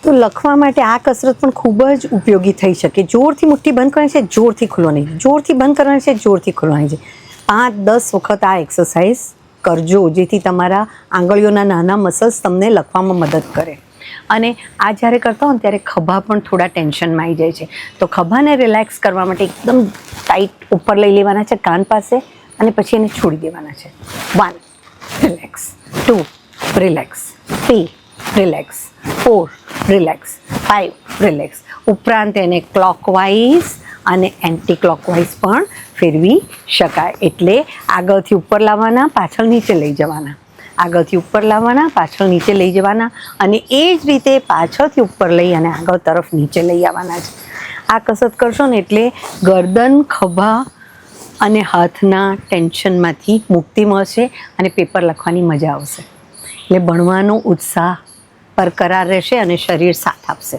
તો લખવા માટે આ કસરત પણ ખૂબ જ ઉપયોગી થઈ શકે. જોરથી મુઠ્ઠી બંધ કરવાની છે, જોરથી ખોલવાની છે, જોરથી બંધ કરવાની છે, જોરથી ખોલવાની છે. 5-10 વખત આ એક્સરસાઇઝ કરજો, જેથી તમારા આંગળીઓના નાના મસલ્સ તમને લખવામાં મદદ કરે. અને આ જ્યારે કરતા હો ને ત્યારે ખભા પણ થોડા ટેન્શનમાં આવી જાય છે. તો ખભાને રિલેક્સ કરવા માટે એકદમ ટાઈટ ઉપર લઈ લેવાના છે કાન પાસે, અને પછી એને છોડી દેવાના છે. 1 relax, 2 relax, 3 relax, 4 relax, 5 relax. ઉપરાંત એને ક્લોકવાઇઝ અને એન્ટી ક્લોકવાઇઝ પણ ફેરવી શકાય. એટલે આગળથી ઉપર લાવવાના, પાછળ નીચે લઈ જવાના, આગળથી ઉપર લાવવાના, પાછળ નીચે લઈ જવાના, અને એ જ રીતે પાછળથી ઉપર લઈ અને આગળ તરફ નીચે લઈ આવવાના છે. આ કસરત કરશો ને એટલે ગરદન, ખભા અને હાથના ટેન્શનમાંથી મુક્તિ મળશે અને પેપર લખવાની મજા આવશે. એટલે ભણવાનો ઉત્સાહ બરકરાર રહેશે અને શરીર સાથ આપશે.